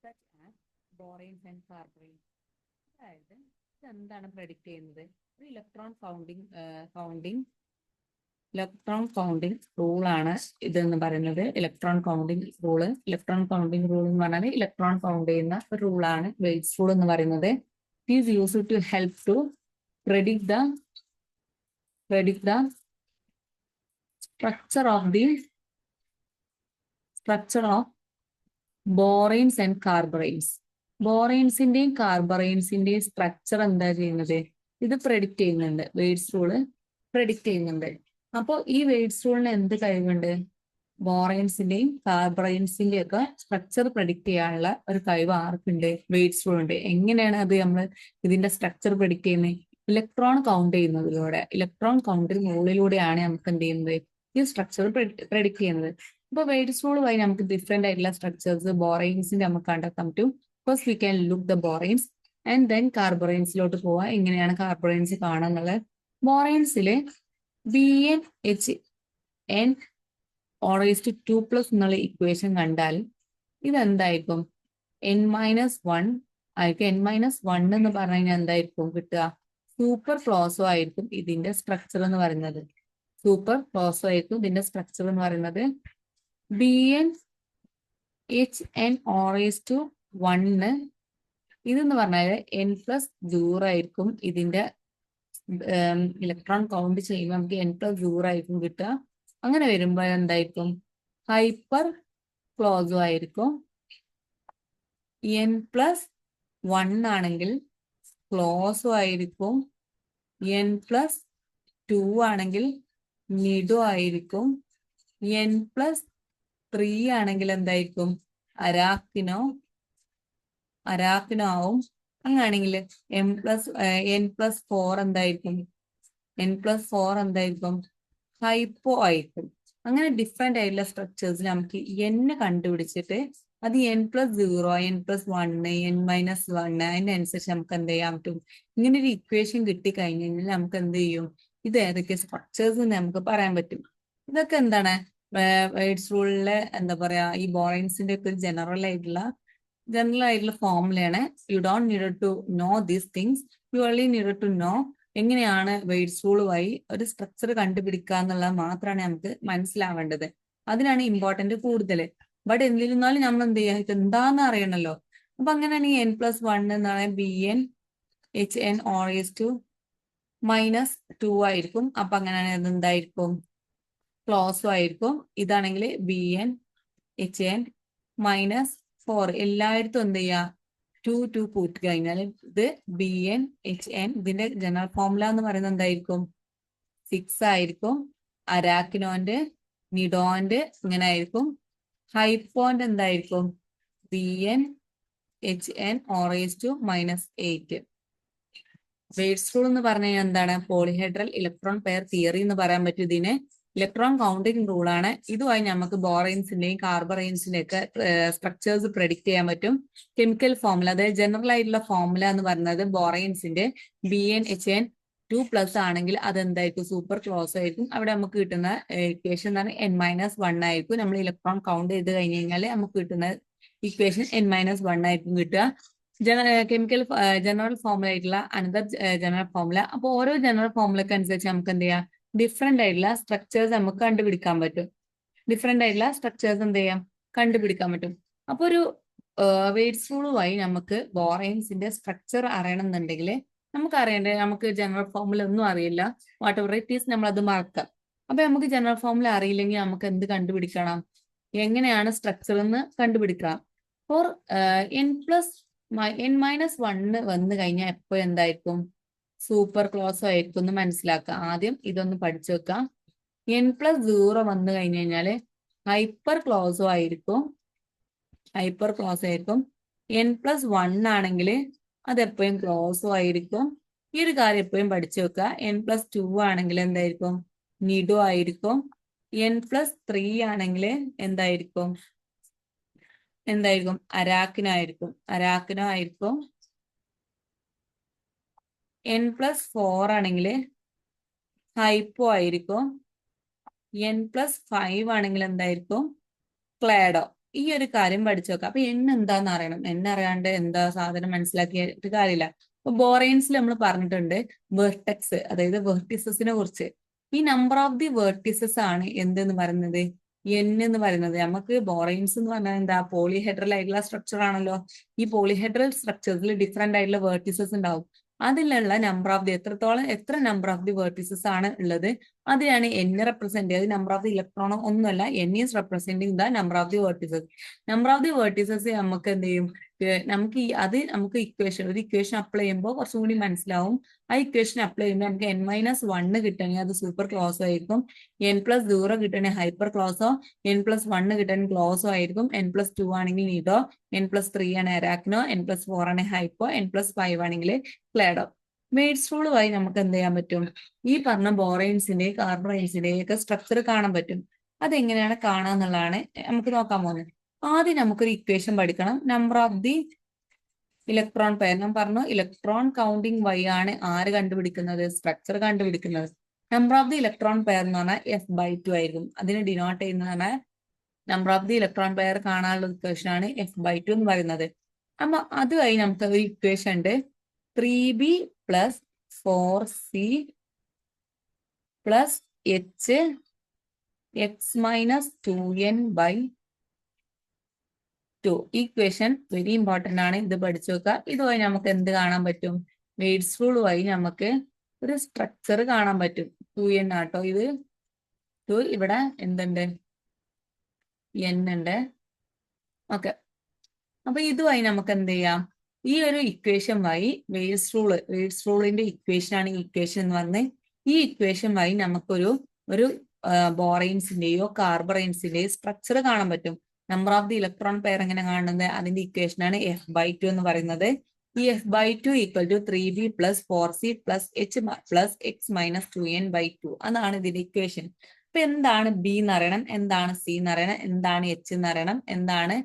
such as boranes and carborane. അതായത് ഇതെന്താണ് predict ചെയ്യുന്നത്? ഒരു ഇലക്ട്രോൺ കൗണ്ടിങ് റൂൾ ആണ് ഇതെന്ന് പറയുന്നത്. ഇലക്ട്രോൺ കൗണ്ടിങ് റൂൾ എന്ന് പറഞ്ഞാൽ ഇലക്ട്രോൺ കൗണ്ട് ചെയ്യുന്ന ഒരു റൂളാണ് വെയ്റ്റ്സ് റൂൾ എന്ന് പറയുന്നത്. Is used to help to predict the structure of boranes and carboranes. ബോറൈൻസിന്റെയും കാർബറൈൻസിന്റെയും സ്ട്രക്ചർ എന്താ ചെയ്യുന്നത്? ഇത് പ്രഡിക്റ്റ് ചെയ്യുന്നുണ്ട്. വെയ്റ്റ്സ് റൂള് പ്രഡിക്റ്റ് ചെയ്യുന്നുണ്ട്. അപ്പോൾ ഈ വെയ്റ്റ്സ് റൂളിന് എന്ത് കഴിവുണ്ട്? ബോറൈൻസിന്റെയും കാർബറൈൻസിന്റെയും ഒക്കെ സ്ട്രക്ചർ പ്രഡിക്റ്റ് ചെയ്യാനുള്ള ഒരു കഴിവ് ആർക്കുണ്ട്? വെയ്റ്റ്സ് റൂൾ ഉണ്ട്. എങ്ങനെയാണ് അത് നമ്മൾ ഇതിന്റെ സ്ട്രക്ചർ പ്രഡിക്റ്റ് ചെയ്യുന്നത്? ഇലക്ട്രോൺ കൗണ്ട് ചെയ്യുന്നതിലൂടെ, ഇലക്ട്രോൺ കൗണ്ടിങ് റൂളിലൂടെയാണ് നമുക്ക് എന്ത് ചെയ്യുന്നത്? ഈ സ്ട്രക്ചർ പ്രഡിക്റ്റ് ചെയ്യുന്നത്. അപ്പൊ വെയ്റ്റ്സ് റൂൾ വഴി നമുക്ക് ഡിഫറെന്റ് ആയിട്ടുള്ള സ്ട്രക്ചേഴ്സ് ബോറൈൻസിന്റെ നമുക്ക് കണ്ടെത്താൻ പറ്റും. First we can look the boranes and then കാർബറൈൻസിലോട്ട് പോവാ. എങ്ങനെയാണ് കാർബറൈൻസ് കാണുന്നത്? ബോറൈൻസില് BnHn (2+ എന്നുള്ള ഇക്വേഷൻ കണ്ടാൽ ഇതെന്തായിരിക്കും? N-1 ആയിരിക്കും. N-1 എന്ന് പറഞ്ഞു കഴിഞ്ഞാൽ എന്തായിരിക്കും കിട്ടുക? സൂപ്പർ ക്ലോസോ ആയിരിക്കും ഇതിന്റെ സ്ട്രക്ചർ എന്ന് പറയുന്നത്. സൂപ്പർ ക്ലോസോ ആയിരിക്കും ഇതിന്റെ സ്ട്രക്ചർ എന്ന് പറയുന്നത്. BnHn(1) ഇതെന്ന് പറഞ്ഞാൽ N+0 ആയിരിക്കും ഇതിന്റെ ഇലക്ട്രോൺ കൗണ്ട് ചെയ്യുമ്പോൾ നമുക്ക് N+0 ആയിരിക്കും കിട്ടുക. അങ്ങനെ വരുമ്പോൾ എന്തായിരിക്കും? ഹൈപ്പർ ക്ലോസോ ആയിരിക്കും. N+1 ആണെങ്കിൽ ക്ലോസോ ആയിരിക്കും. N+2 ആണെങ്കിൽ നിഡോ ആയിരിക്കും. N+3 ആണെങ്കിൽ എന്തായിരിക്കും? അരാക്കിനോ ആവും. അങ്ങനെയാണെങ്കിൽ N+4 എന്തായിരിക്കും? ഹൈപ്പോ ആയിരിക്കും. അങ്ങനെ ഡിഫറെന്റ് ആയിട്ടുള്ള സ്ട്രക്ചേഴ്സിൽ നമുക്ക് N കണ്ടുപിടിച്ചിട്ട് അത് N+0, N+1, N-1 അതിനനുസരിച്ച് നമുക്ക് എന്ത് ചെയ്യാൻ പറ്റും? ഇങ്ങനെ ഒരു ഇക്വേഷൻ കിട്ടിക്കഴിഞ്ഞു കഴിഞ്ഞാൽ നമുക്ക് എന്ത് ചെയ്യും? ഇത് ഏതൊക്കെ സ്ട്രക്ചേഴ്സ് നമുക്ക് പറയാൻ പറ്റും. ഇതൊക്കെ എന്താണ് വെയ്റ്റ്സ് റൂളിലെ എന്താ പറയാ ഈ ബോറൈൻസിന്റെ ഒക്കെ ഒരു ജനറൽ ആയിട്ടുള്ള ഫോർമുലയാണ്. You don't need to know these things, you only need to know എങ്ങനെയാണ് വെയ്റ്റ്സ് റൂൾ വഴി ഒരു സ്ട്രക്ചർ കണ്ടുപിടിക്കുക എന്നുള്ളത് മാത്രമാണ് നമുക്ക് മനസ്സിലാവേണ്ടത്. അതിനാണ് ഇമ്പോർട്ടന്റ് കൂടുതൽ. ബട്ട് എന്നിരുന്നാലും നമ്മൾ എന്ത് ചെയ്യുക? ഇത് എന്താന്ന് അറിയണല്ലോ. അപ്പൊ അങ്ങനെയാണെങ്കിൽ N+1 എന്നാണ് BnHn(2) ആയിരിക്കും. അപ്പൊ അങ്ങനെയാണെങ്കിൽ എന്തായിരിക്കും? ക്ലോസോ ആയിരിക്കും. ഇതാണെങ്കിൽ BnHn-4. എല്ലായിടത്തും എന്ത് ചെയ്യുക? 2 കൂട്ടി കഴിഞ്ഞാൽ ഇത് BnHn. ഇതിന്റെ ജനറൽ ഫോർമുല എന്ന് പറയുന്നത് എന്തായിരിക്കും? 6 ആയിരിക്കും. അരാക്കിനോന്റെ, നിഡോന്റെ ഇങ്ങനെ ആയിരിക്കും. ഹൈപ്പോന്റെ എന്തായിരിക്കും? BnHn(8). വെയ്റ്റ്സ് റൂൾ എന്ന് പറഞ്ഞു കഴിഞ്ഞാൽ എന്താണ്? പോളിഹെഡ്രൽ ഇലക്ട്രോൺ പെയർ തിയറി എന്ന് പറയാൻ പറ്റും ഇതിന്. ഇലക്ട്രോൺ കൗണ്ടിങ് റൂളാണ്. ഇതുമായി നമുക്ക് ബോറൈൻസിന്റെയും കാർബറൈൻസിന്റെയും ഒക്കെ സ്ട്രക്ചേഴ്സ് പ്രഡിക്റ്റ് ചെയ്യാൻ പറ്റും. കെമിക്കൽ ഫോർമുല, അതായത് ജനറൽ ആയിട്ടുള്ള ഫോർമുല എന്ന് പറയുന്നത് ബോറൈൻസിന്റെ BnHn2+ ആണെങ്കിൽ അതെന്തായിരിക്കും? സൂപ്പർ ക്ലോസ് ആയിരിക്കും. അവിടെ നമുക്ക് കിട്ടുന്ന ഇക്വേഷൻ എന്ന് പറഞ്ഞാൽ N-1 ആയിരിക്കും. നമ്മൾ ഇലക്ട്രോൺ കൗണ്ട് ചെയ്ത് കഴിഞ്ഞ് കഴിഞ്ഞാൽ നമുക്ക് കിട്ടുന്ന ഇക്വേഷൻ N-1 ആയിരിക്കും കിട്ടുക. കെമിക്കൽ ജനറൽ ഫോർമുല ആയിട്ടുള്ള അനദർ ജനറൽ ഫോർമുല. അപ്പോൾ ഓരോ ജനറൽ ഫോർമുലക്ക് അനുസരിച്ച് നമുക്ക് എന്ത് ചെയ്യാം? ഡിഫറെന്റ് ആയിട്ടുള്ള സ്ട്രക്ചേഴ്സ് നമുക്ക് കണ്ടുപിടിക്കാൻ പറ്റും. അപ്പൊ ഒരു വെയ്റ്റ്സ് റൂൾ വഴി നമുക്ക് ബോറൈൻസിന്റെ സ്ട്രക്ചർ അറിയണമെന്നുണ്ടെങ്കിൽ നമുക്ക് ജനറൽ ഫോർമുല ഒന്നും അറിയില്ല. വാട്ട് എവർ ഇറ്റ് ഈസ് നമ്മൾ അത് മറക്കാം. അപ്പൊ നമുക്ക് ജനറൽ ഫോർമുല അറിയില്ലെങ്കിൽ നമുക്ക് എന്ത് കണ്ടുപിടിക്കണം? എങ്ങനെയാണ് സ്ട്രക്ചർ എന്ന് കണ്ടുപിടിക്കാം. ഫോർ N-1 വന്നു കഴിഞ്ഞാൽ എപ്പോ എന്തായിരിക്കും? സൂപ്പർ ക്ലോസോ ആയിരിക്കും എന്ന് മനസ്സിലാക്കാം. ആദ്യം ഇതൊന്ന് പഠിച്ചു വെക്കാം. N+0 വന്നു കഴിഞ്ഞു കഴിഞ്ഞാല് ഹൈപ്പർ ക്ലോസോ ആയിരിക്കും. N+1 ആണെങ്കിൽ അത് എപ്പോഴും ക്ലോസോ ആയിരിക്കും. ഈ ഒരു കാര്യം എപ്പോഴും പഠിച്ചു വെക്കുക. N+2 ആണെങ്കിൽ എന്തായിരിക്കും? നിഡോ ആയിരിക്കും. N+3 ആണെങ്കിൽ എന്തായിരിക്കും? അരാക്കിനോ ആയിരിക്കും. N+4 ആണെങ്കിൽ ഹൈപ്പോ ആയിരിക്കും. N+5 ആണെങ്കിൽ എന്തായിരിക്കും? ക്ലാഡോ. ഈ ഒരു കാര്യം പഠിച്ചു വെക്കാം. അപ്പൊ എൻ എന്താന്ന് അറിയണം. എൻ അറിയാണ്ട് എന്താ സാധനം മനസ്സിലാക്കിയിട്ട് കാര്യമില്ല. അപ്പൊ ബോറൈൻസിൽ നമ്മൾ പറഞ്ഞിട്ടുണ്ട് വെർട്ടെക്സ്, അതായത് വെർട്ടിസസിനെ കുറിച്ച്. ഈ നമ്പർ ഓഫ് ദി വെർട്ടിസസ് ആണ് എന്തെന്ന് പറയുന്നത്, എൻ എന്ന് പറയുന്നത്. നമുക്ക് ബോറൈൻസ് എന്ന് പറഞ്ഞാൽ എന്താ, പോളിഹെഡ്രൽ ആയിട്ടുള്ള സ്ട്രക്ചർ ആണല്ലോ. ഈ പോളിഹെഡ്രൽ സ്ട്രക്ചറിൽ ഡിഫറെന്റ് ആയിട്ടുള്ള വെർട്ടിസസ് ഉണ്ടാവും. അതിലുള്ള നമ്പർ ഓഫ് ദി എത്ര നമ്പർ ഓഫ് ദി വെർട്ടിസസ് ആണ് ഉള്ളത്, അതിനാണ് എൻ റെപ്രസെന്റ് ചെയ്യുന്നത്. നമ്പർ ഓഫ് ദി ഇലക്ട്രോൺ ഒന്നുമല്ല, N is representing the number of the vertices. Number of the vertices നമുക്ക് എന്ത് ചെയ്യും, നമുക്ക് ഒരു ഇക്വേഷൻ അപ്ലൈ ചെയ്യുമ്പോൾ കുറച്ചും കൂടി മനസ്സിലാവും. ആ ഇക്വേഷൻ അപ്ലൈ ചെയ്യുമ്പോൾ നമുക്ക് n-1 കിട്ടണമെങ്കിൽ അത് സൂപ്പർ ക്ലോസോ ആയിരിക്കും, n+0 കിട്ടണമെങ്കിൽ ഹൈപ്പർ ക്ലോസോ, n+1 കിട്ടണമെങ്കിൽ ക്ലോസോ ആയിരിക്കും, n+2 ആണെങ്കിൽ നീഡോ, n+3 ആണ് എറാക്നോ, n+4 ആണ് ഹൈപ്പോ, n+5 ആണെങ്കിൽ ക്ലേഡോ. മേഡ്സ് റൂൾ വഴി നമുക്ക് എന്ത് ചെയ്യാൻ പറ്റും, ഈ പറഞ്ഞ ബോറൈൻസിന്റെ കാർബറൈൻസിന്റെ ഒക്കെ സ്ട്രക്ചർ കാണാൻ പറ്റും. അതെങ്ങനെയാണ് കാണാന്നുള്ളതാണ് നമുക്ക് നോക്കാൻ പോകുന്നത്. ആദ്യം നമുക്കൊരു ഇക്വേഷൻ പഠിക്കണം. Number of the electron pair. ഞാൻ പറഞ്ഞു ഇലക്ട്രോൺ കൗണ്ടിങ് വഴി ആണ് ആര് കണ്ടുപിടിക്കുന്നത്, സ്ട്രക്ചർ കണ്ടുപിടിക്കുന്നത്. Number of the electron pair എന്ന് പറഞ്ഞാൽ F/2 ആയിരിക്കും. അതിന് ഡിനോട്ട് ചെയ്യുന്നതാണ് number of the electron pair കാണാനുള്ള ഇക്വേഷൻ ആണ് F/2 എന്ന് പറയുന്നത്. അപ്പൊ അതുവഴി നമുക്ക് ഒരു ഇക്വേഷൻ ഉണ്ട്, 3b + 4c + h x - 2n/2. Equation very important ആണ്, ഇത് പഠിച്ചു വെക്കുക. ഇതുവഴി നമുക്ക് എന്ത് കാണാൻ പറ്റും, വെയ്റ്റ്സ് റൂൾ വഴി നമുക്ക് ഒരു സ്ട്രക്ചർ കാണാൻ പറ്റും. 2n ആട്ടോ ഇത്, ഇവിടെ എന്തുണ്ട്, n ഉണ്ട്. ഓക്കെ, അപ്പൊ ഇതുവഴി നമുക്ക് എന്ത് ചെയ്യാം, ഈ ഒരു ഇക്വേഷൻ വഴി വെയ്റ്റ്സ് റൂളിന്റെ ഇക്വേഷൻ ആണ് ഈ ഇക്വേഷൻ എന്ന് പറഞ്ഞ്, ഈ ഇക്വേഷൻ വഴി നമുക്കൊരു ബോറൈൻസിന്റെയോ കാർബറൈൻസിന്റെയോ സ്ട്രക്ചർ കാണാൻ പറ്റും. Number of the electron pair എങ്ങനെ കാണുന്നത്, അതിന്റെ ഇക്വേഷൻ ആണ് F/2 എന്ന് പറയുന്നത്. ഈ F/2 = 3b + 4c + h + x - 2n/2. അതാണ് ഇതിന്റെ ഇക്വേഷൻ. അപ്പൊ എന്താണ് ബി എന്ന് അറിയണം, എന്താണ് സി എന്ന് അറിയണം, എന്താണ് എച്ച് എന്ന് അറിയണം, എന്താണ്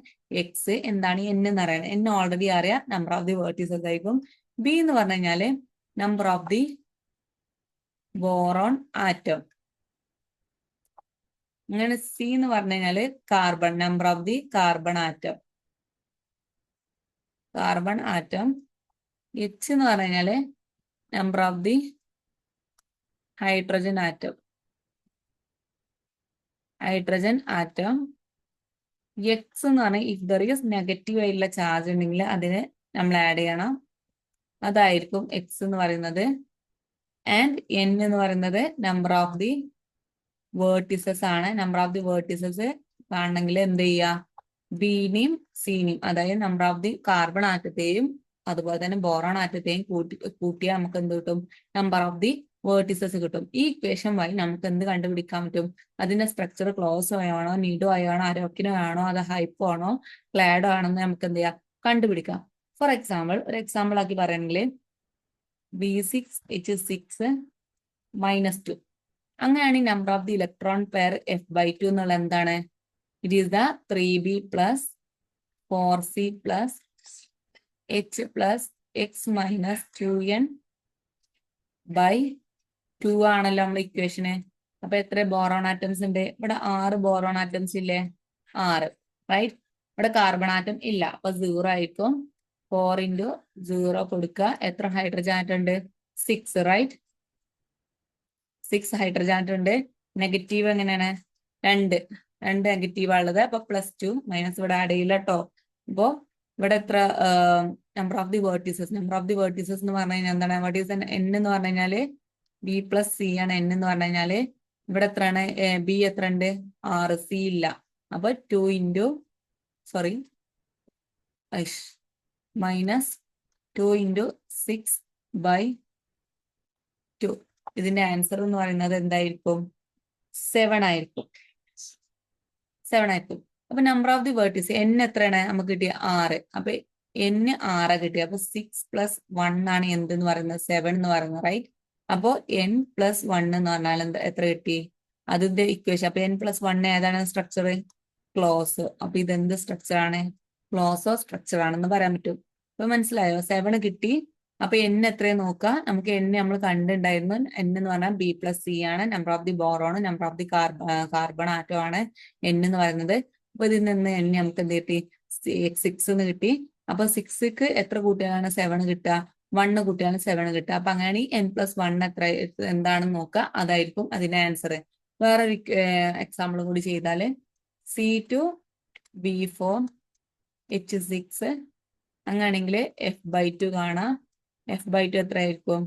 എക്സ്, എന്താണ് എൻ എന്ന് അറിയണം. എൻ ഓൾറെഡി അറിയാം, നമ്പർ ഓഫ് ദി വെർട്ടിസസ് ആയിരിക്കും. ബി എന്ന് പറഞ്ഞു കഴിഞ്ഞാല് number of the boron atom. അങ്ങനെ സി എന്ന് പറഞ്ഞു കഴിഞ്ഞാല് carbon, number of the carbon atom. H എന്ന് പറഞ്ഞു കഴിഞ്ഞാല് number of the hydrogen atom. X എന്ന് പറഞ്ഞാൽ ഇഫ് ദർ ഈസ് നെഗറ്റീവ് ആയിട്ടുള്ള ചാർജ് ഉണ്ടെങ്കിൽ അതിന് നമ്മൾ ആഡ് ചെയ്യണം, അതായിരിക്കും എക്സ് എന്ന് പറയുന്നത്. ആൻഡ് എൻ എന്ന് പറയുന്നത് നമ്പർ ഓഫ് ദി വേർട്ടിസസ് ആണ്. നമ്പർ ഓഫ് ദി വേർട്ടിസസ് കാണണമെങ്കിൽ എന്ത് ചെയ്യുക, ബിനെയും സിനെയും, അതായത് നമ്പർ ഓഫ് ദി കാർബൺ ആറ്റത്തെയും അതുപോലെ തന്നെ ബോറോൺ ആറ്റത്തെയും കൂട്ടിയാൽ നമുക്ക് എന്ത് കിട്ടും, നമ്പർ ഓഫ് ദി വേർട്ടിസസ് കിട്ടും. ഈ ഇക്വേഷൻ വഴി നമുക്ക് എന്ത് കണ്ടുപിടിക്കാൻ പറ്റും, അതിന്റെ സ്ട്രക്ചർ ക്ലോസോ ആണോ, നീഡോ ആണോ, അരോക്കിനോ ആണോ, അത് ഹൈപ്പോ ആണോ, ക്ലാഡോ ആണെന്ന് നമുക്ക് എന്ത് ചെയ്യാം, കണ്ടുപിടിക്കാം. ഫോർ എക്സാമ്പിൾ, ഒരു എക്സാമ്പിൾ ആക്കി പറയുകയാണെങ്കിൽ B6H6 - 2. അങ്ങനെയാണെങ്കിൽ number of the electron pair F/2 എന്നുള്ള എന്താണ്, it is the 3b + 4c + h + x - 2n/2 ആണല്ലോ നമ്മുടെ ഇക്വേഷന്. അപ്പൊ എത്ര ബോറോൺ ആറ്റംസ് ഉണ്ട്, ഇവിടെ 6 ബോറോൺ ആറ്റംസ് ഇല്ലേ, 6, റൈറ്റ്. ഇവിടെ കാർബൺ ആറ്റം ഇല്ല, അപ്പൊ 0 ആയിരിക്കും. 4 × 0 കൊടുക്കുക, എത്ര ഹൈഡ്രജൻ ആറ്റം ഉണ്ട്, 6, റൈറ്റ്. 6 ഹൈഡ്രജൻ ആറ്റം ഉണ്ട്. നെഗറ്റീവ് എങ്ങനെയാണ്, 2 നെഗറ്റീവ് ഉള്ളത്, അപ്പൊ +2 മൈനസ് ഇവിടെ ആഡ് ചെയ്യില്ല കേട്ടോ. അപ്പോ ഇവിടെ എത്ര നമ്പർ ഓഫ് ദി വേർട്ടിസസ് എന്ന് പറഞ്ഞു കഴിഞ്ഞാൽ എന്താണ്, വാട്ട് ഈസ് n എന്ന് പറഞ്ഞു കഴിഞ്ഞാല് B + c ആണ്. n എന്ന് പറഞ്ഞു കഴിഞ്ഞാല് ഇവിടെ എത്രയാണ്, ബി എത്ര ഉണ്ട്, 6, സി ഇല്ല, അപ്പൊ -2 × 6/2. ഇതിന്റെ ആൻസർ എന്ന് പറയുന്നത് എന്തായിരിക്കും, 7 ആയിരിക്കും. അപ്പൊ number of the vertices n എത്രയാണ് നമുക്ക് കിട്ടിയ, 6. അപ്പൊ n 6 കിട്ടി. അപ്പൊ 6 + 1 ആണ് എന്തെന്ന് പറയുന്നത്, 7 എന്ന് പറയുന്നത്, റൈറ്റ്. അപ്പോ n + 1 എന്ന് പറഞ്ഞാൽ എത്ര കിട്ടി, അതിന്റെ ഇക്വേഷൻ. അപ്പൊ n + 1 ഏതാണ് സ്ട്രക്ചർ, ക്ലോസ്. അപ്പൊ ഇതെന്ത് സ്ട്രക്ചർ ആണ്, ക്ലോസോ സ്ട്രക്ചർ ആണെന്ന് പറയാൻ പറ്റും. അപ്പൊ മനസ്സിലായോ, 7 കിട്ടി. അപ്പൊ n എത്രയും നോക്കുക, നമുക്ക് n നമ്മൾ കണ്ടിട്ടുണ്ടായിരുന്നു. n എന്ന് പറഞ്ഞാൽ B + c ആണ്. Number of the boron, number of the carbon atom ആണ് n എന്ന് പറയുന്നത്. അപ്പൊ ഇതിൽ നിന്ന് n നമുക്ക് എന്ത് കിട്ടി? 6 എന്ന് കിട്ടി. അപ്പൊ 6ക്ക് എത്ര കൂട്ടിയാണ് 7 കിട്ടുക? 1 കൂട്ടിയാണ് 7 കിട്ടുക. അപ്പൊ അങ്ങനെയാണെങ്കിൽ n+1 എത്ര എന്താണെന്ന് നോക്കുക, അതായിരിക്കും അതിന്റെ ആൻസർ. വേറൊരു എക്സാമ്പിൾ കൂടി ചെയ്താല് C2B4H6 അങ്ങനെയാണെങ്കിൽ F/2 കാണാം. F/2 എത്ര ആയിരിക്കും?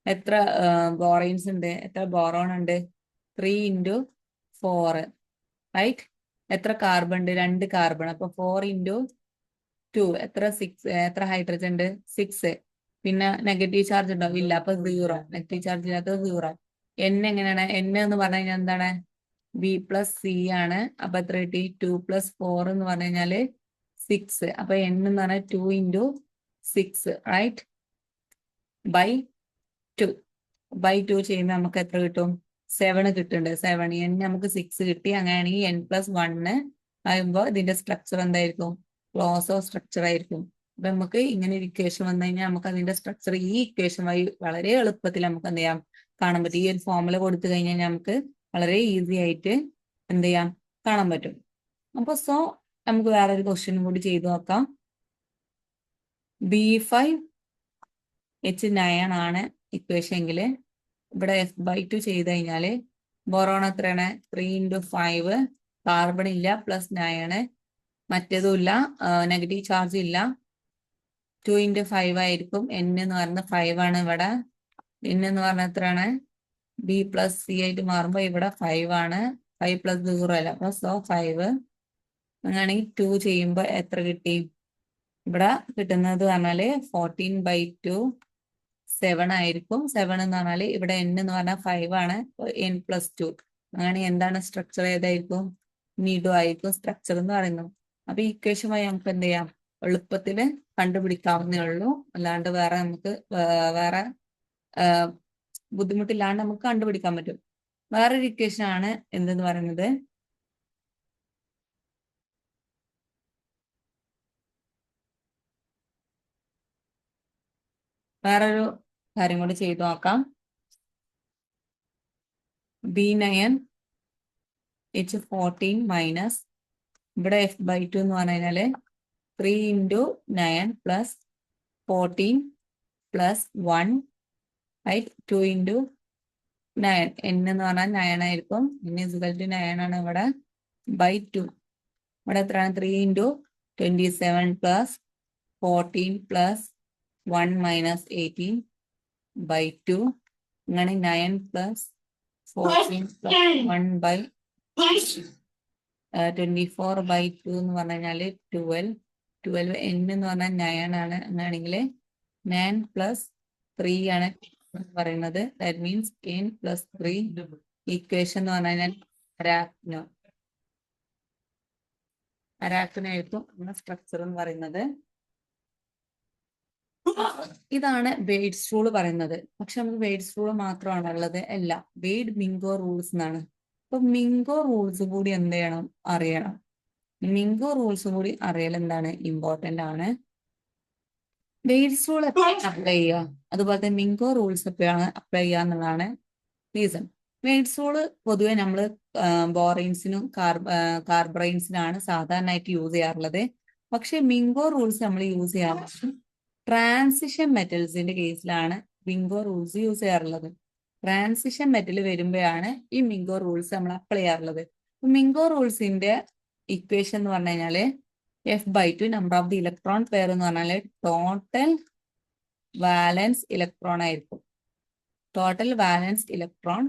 എത്ര ബോറൈൻസ് ഉണ്ട്? എത്ര ബോറോൺ ഉണ്ട്? 3 × 4 റൈറ്റ്. എത്ര കാർബൺ ഉണ്ട്? 2 കാർബൺ. അപ്പൊ 4 × 2 എത്ര? 6. എത്ര ഹൈഡ്രജൻ ഉണ്ട്? 6. പിന്നെ നെഗറ്റീവ് ചാർജ് ഉണ്ടോ? ഇല്ല. അപ്പൊ 0. നെഗറ്റീവ് ചാർജ് ഇല്ലാത്തത് 0. n എങ്ങനെയാണ്? n എന്ന് പറഞ്ഞു കഴിഞ്ഞാൽ എന്താണ്? B+C ആണ്. അപ്പൊ എത്ര കിട്ടി? 2+4 എന്ന് പറഞ്ഞു കഴിഞ്ഞാല് 6. അപ്പൊ n എന്ന് പറഞ്ഞാൽ 2 × 6 റൈറ്റ് ബൈ 2. ബൈ 2 ചെയ്യുമ്പോൾ നമുക്ക് എത്ര കിട്ടും? 7 കിട്ടുന്നുണ്ട്. 7 n നമുക്ക് 6 കിട്ടി. അങ്ങനെയാണെങ്കിൽ n+1 ആകുമ്പോൾ ഇതിന്റെ സ്ട്രക്ചർ എന്തായിരിക്കും? ക്ലോസോ സ്ട്രക്ചർ ആയിരിക്കും. അപ്പൊ നമുക്ക് ഇങ്ങനെ ഒരു ഇക്വേഷൻ വന്നു കഴിഞ്ഞാൽ നമുക്ക് അതിന്റെ സ്ട്രക്ചർ ഈ ഇക്വേഷൻ വഴി വളരെ എളുപ്പത്തിൽ നമുക്ക് എന്ത് ചെയ്യാം? കാണാൻ പറ്റും. ഈ ഒരു ഫോർമുല കൊടുത്തു കഴിഞ്ഞാൽ നമുക്ക് വളരെ ഈസി ആയിട്ട് എന്ത് ചെയ്യാം? കാണാൻ പറ്റും. അപ്പൊ നമുക്ക് വേറൊരു ക്വസ്റ്റ്യൻ കൂടി ചെയ്തു നോക്കാം. B5H9 ആണ് ഇക്വേഷൻ എങ്കിൽ ഇവിടെ F/2 ചെയ്ത് കഴിഞ്ഞാല് ബോറോൺ എത്രയാണ്? 3 × 5. കാർബൺ ഇല്ല, +9. മറ്റേതും ഇല്ല, നെഗറ്റീവ് ചാർജ് ഇല്ല. 2 × 5 ആയിരിക്കും. n എന്ന് പറയുന്നത് 5 ആണ് ഇവിടെ. n എന്ന് പറഞ്ഞാൽ എത്രയാണ്? B+C ആയിട്ട് മാറുമ്പോൾ ഇവിടെ 5 ആണ്. 5 + 0 അല്ല. അപ്പൊ 5. അങ്ങനെയാണെങ്കിൽ 2 ചെയ്യുമ്പോൾ എത്ര കിട്ടി? ഇവിടെ കിട്ടുന്നത് പറഞ്ഞാല് 14/2 7 ആയിരിക്കും. 7 എന്ന് പറഞ്ഞാല് ഇവിടെ n എന്ന് പറഞ്ഞാൽ 5 ആണ്. n+2. അങ്ങനെ എന്താണ് സ്ട്രക്ചർ? ഏതായിരിക്കും? നീഡോ ആയിരിക്കും സ്ട്രക്ചർ എന്ന് പറയുന്നത്. അപ്പൊ ഈ ഇക്വേഷൻ വഴി നമുക്ക് എന്ത് ചെയ്യാം? എളുപ്പത്തിന് കണ്ടുപിടിക്കാവുന്നേ ഉള്ളൂ. അല്ലാണ്ട് വേറെ നമുക്ക് വേറെ ബുദ്ധിമുട്ടില്ലാണ്ട് നമുക്ക് കണ്ടുപിടിക്കാൻ പറ്റും. വേറൊരു ഇക്വേഷൻ ആണ് എന്തെന്ന് പറയുന്നത് വേറൊരു കാര്യം കൂടി ചെയ്തു നോക്കാം. B9H14 മൈനസ് ഇവിടെ F/2 എന്ന് പറഞ്ഞു കഴിഞ്ഞാല് 3 × 9 + 14 + 1 റൈറ്റ് 2 × 9. n എന്ന് പറഞ്ഞാൽ 9 ആയിരിക്കും. n = 9 ആണ് ഇവിടെ ബൈ 2. ഇവിടെ എത്രയാണ്? 3 × 27 + 14 + 1 - 18 ബൈ 2. അങ്ങനെ 9 + 14 + 1 ബൈ 24/2 എന്ന് പറഞ്ഞു കഴിഞ്ഞാല് 12. n എന്ന് പറഞ്ഞാൽ 9 ആണ്. അങ്ങനെയാണെങ്കിൽ 9 + 3 ആണ് പറയുന്നത്. ദാറ്റ് മീൻസ് n + 3 ഇക്വേഷൻ എന്ന് പറഞ്ഞു കഴിഞ്ഞാൽ അരാക്നോ സ്ട്രക്ചർ എന്ന് പറയുന്നത്. ഇതാണ് വെയ്റ്റ്സ് റൂൾ പറയുന്നത്. പക്ഷെ നമുക്ക് വെയ്റ്റ്സ് റൂൾ മാത്രമാണ് ഉള്ളത് അല്ല, വെയ്ഡ്-മിങ്കോ റൂൾസ് എന്നാണ്. അപ്പൊ മിങ്കോ റൂൾസ് കൂടി എന്ത് ചെയ്യണം? അറിയണം. മിങ്കോ റൂൾസ് കൂടി അറിയൽ എന്താണ്? ഇമ്പോർട്ടന്റ് ആണ്. വെയ്റ്റ്സ് റൂൾ എപ്പോഴാണ് അപ്ലൈ ചെയ്യുക, അതുപോലെ തന്നെ മിങ്കോ റൂൾസ് എപ്പോഴാണ് അപ്ലൈ ചെയ്യുക എന്നുള്ളതാണ് റീസൺ. വെയ്റ്റ്സ് റൂൾ പൊതുവെ നമ്മൾ ബോറൈൻസിനും കാർബറൈൻസിനാണ് സാധാരണയായിട്ട് യൂസ് ചെയ്യാറുള്ളത്. പക്ഷെ മിങ്കോ റൂൾസ് നമ്മൾ യൂസ് ചെയ്യാറുള്ളത് ട്രാൻസിഷൻ മെറ്റൽസിന്റെ കേസിലാണ് മിങ്കോ റൂൾസ് യൂസ് ചെയ്യാറുള്ളത്. ട്രാൻസിഷൻ മെറ്റൽ വരുമ്പോഴാണ് ഈ മിങ്കോ റൂൾസ് നമ്മൾ അപ്ലൈ ചെയ്യാറുള്ളത്. മിങ്കോ റൂൾസിന്റെ ഇക്വേഷൻ എന്ന് പറഞ്ഞു കഴിഞ്ഞാല് F/2 number of the electron pair എന്ന് പറഞ്ഞാല് ടോട്ടൽ വാലൻസ് ഇലക്ട്രോൺ ആയിരിക്കും. Total വാലൻസ് electron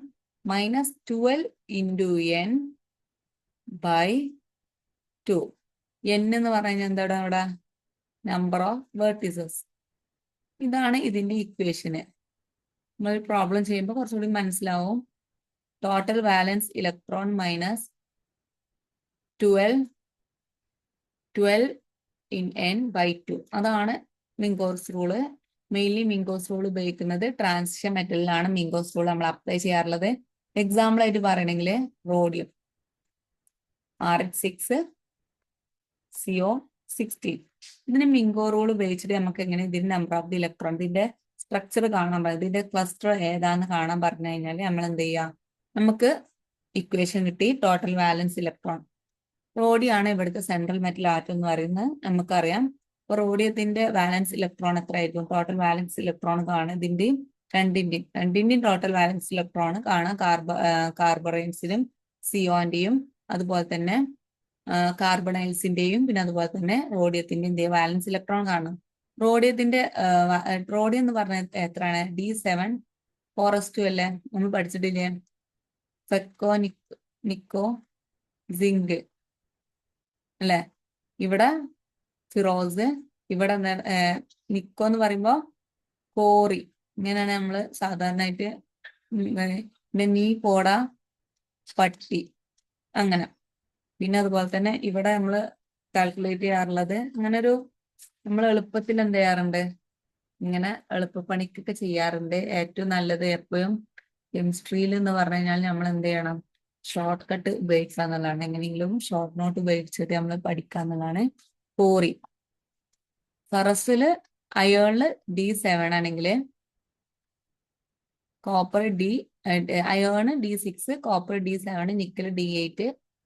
-12 × n/2. n എന്ന് പറഞ്ഞു കഴിഞ്ഞാൽ എന്താണ്? അവിടെ നമ്പർ ഓഫ് വെർട്ടിസസ്. ഇതാണ് ഇതിന്റെ ഇക്വേഷന്. നമ്മൾ പ്രോബ്ലം ചെയ്യുമ്പോൾ കുറച്ചുകൂടി മനസ്സിലാവും. Total വാലൻസ് electron -12 × n/2. അതാണ് മിങ്കോസ് റൂള്. മെയിൻലി മിങ്കോസ് റൂൾ ഉപയോഗിക്കുന്നത് ട്രാൻസിഷൻ മെറ്റലിലാണ് മിങ്കോസ് റൂൾ നമ്മൾ അപ്ലൈ ചെയ്യാറുള്ളത്. എക്സാമ്പിൾ ആയിട്ട് പറയണമെങ്കിൽ റോഡിയം RH6 CO16. ഇതിന് മിങ്കോ റൂൾ ഉപയോഗിച്ചിട്ട് നമുക്ക് എങ്ങനെ ഇതിന്റെ നമ്പർ ഓഫ് ദി ഇലക്ട്രോൺ, ഇതിന്റെ സ്ട്രക്ചർ കാണാൻ പറയും, ഇതിന്റെ ക്ലസ്റ്റർ ഏതാന്ന് കാണാൻ പറഞ്ഞു കഴിഞ്ഞാൽ നമ്മൾ എന്ത് ചെയ്യാം? നമുക്ക് ഇക്വേഷൻ കിട്ടി ടോട്ടൽ വാലൻസ് ഇലക്ട്രോൺ. റോഡിയാണ് ഇവിടുത്തെ സെൻട്രൽ മെറ്റൽ ആറ്റം എന്ന് പറയുന്നത് നമുക്കറിയാം. അപ്പൊ റോഡിയത്തിന്റെ വാലൻസ് ഇലക്ട്രോൺ എത്ര ആയിരിക്കും? ടോട്ടൽ വാലൻസ് ഇലക്ട്രോൺ കാണാം. ഇതിന്റെയും രണ്ടിന്റെയും ടോട്ടൽ വാലൻസ് ഇലക്ട്രോൺ കാണാം. കാർബറൈൻസിലും സിയോന്റെയും അതുപോലെ തന്നെ കാർബണൈൽസിന്റെയും പിന്നെ അതുപോലെ തന്നെ റോഡിയത്തിന്റെയും വാലൻസ് ഇലക്ട്രോൺ കാണും. റോഡിയം എന്ന് പറഞ്ഞാൽ എത്രയാണ്? D7 4s2 അല്ലേ? നമ്മൾ പഠിച്ചിട്ടില്ലേ? ഫെക്കോ നിക്കോ സിങ്ക് അല്ലെ? ഇവിടെ ഫിറോസ്, ഇവിടെ നിക്കോ എന്ന് പറയുമ്പോ കോറി. ഇങ്ങനെയാണ് നമ്മള് സാധാരണയായിട്ട് പിന്നെ നീ പോട പട്ടി അങ്ങനെ. പിന്നെ അതുപോലെ തന്നെ ഇവിടെ നമ്മൾ കാൽക്കുലേറ്റ് ചെയ്യാറുള്ളത് അങ്ങനെ ഒരു നമ്മൾ എളുപ്പത്തിൽ എന്ത് ചെയ്യാറുണ്ട്? ഇങ്ങനെ എളുപ്പപ്പണിക്കൊക്കെ ചെയ്യാറുണ്ട്. ഏറ്റവും നല്ലത് എപ്പോഴും കെമിസ്ട്രിയിൽ എന്ന് പറഞ്ഞു കഴിഞ്ഞാൽ നമ്മൾ എന്ത് ചെയ്യണം? ഷോർട്ട് കട്ട് ഉപയോഗിക്കുക എന്നുള്ളതാണ്. എങ്ങനെയെങ്കിലും ഷോർട്ട് നോട്ട് ഉപയോഗിച്ചിട്ട് നമ്മൾ പഠിക്കുക എന്നുള്ളതാണ്. കോറി ഫറസില് അയേണില് D7 ആണെങ്കിൽ copper iron D6, copper D7, nickel D8,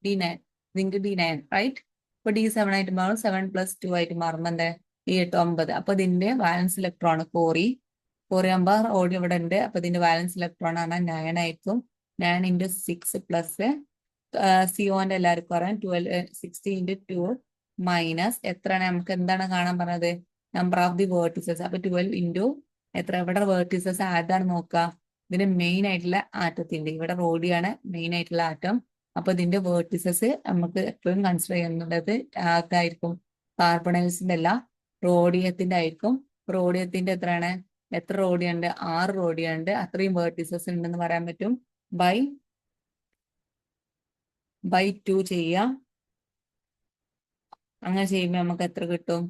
D9, zinc D9, right? ഇപ്പൊ D7 ആയിട്ട് മാറും. 7 + 2 ആയിട്ട് മാറുമ്പോ എന്താ? D8 9. അപ്പൊ ഇതിന്റെ വാലൻസ് ഇലക്ട്രോൺ കോറി ആകുമ്പോ ഓടി ഇവിടെ ഉണ്ട്. അപ്പൊ ഇതിന്റെ വാലൻസ് ഇലക്ട്രോൺ ആണ് 9 ആയിരിക്കും. 9 × 6 പ്ലസ് സിയോന്റെ എല്ലാവർക്കും അറിയാം 60 × 2 മൈനസ് എത്രയാണ്? നമുക്ക് എന്താണ് കാണാൻ പറഞ്ഞത്? Number of the vertices. അപ്പൊ 12 × എത്ര? ഇവിടെ വേർട്ടിസസ് ആർക്കാണ് നോക്കുക? ഇതിന്റെ മെയിൻ ആയിട്ടുള്ള ആറ്റത്തിന്റെ. ഇവിടെ റോഡിയാണ് മെയിൻ ആയിട്ടുള്ള ആറ്റം. അപ്പൊ ഇതിന്റെ വേർട്ടിസസ് നമുക്ക് എപ്പോഴും കൺസിഡർ ചെയ്യുന്നത് ആർക്കായിരിക്കും? കാർബണൈൽസിന്റെ അല്ല, റോഡിയത്തിന്റെ ആയിരിക്കും. റോഡിയത്തിന്റെ എത്രയാണ്? എത്ര റോഡിയുണ്ട്? 6 റോഡിയുണ്ട്. അത്രയും വേർട്ടിസസ് ഉണ്ടെന്ന് പറയാൻ പറ്റും. ബൈ 2 ചെയ്യാം. അങ്ങനെ ചെയ്യുമ്പോൾ നമുക്ക് എത്ര കിട്ടും?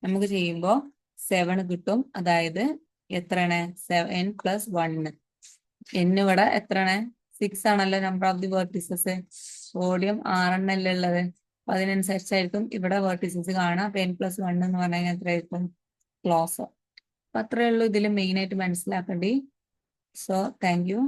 നമുക്ക് ചെയ്യുമ്പോൾ 7 കിട്ടും. അതായത് എത്രയാണ്? 7 + 1. n ഇവിടെ എത്രയാണ്? 6 ആണല്ലോ number of the vertices. Sodium 6 അല്ലേ ഉള്ളത്. അപ്പൊ അതിനനുസരിച്ചായിരിക്കും ഇവിടെ വേർട്ടിസസ് കാണാം. അപ്പൊ n + 1 എന്ന് പറഞ്ഞു കഴിഞ്ഞാൽ എത്രയായിരിക്കും? ക്ലോസ്. അപ്പൊ അത്രയേ ഉള്ളൂ ഇതിൽ മെയിൻ ആയിട്ട് മനസ്സിലാക്കേണ്ടി. So thank you.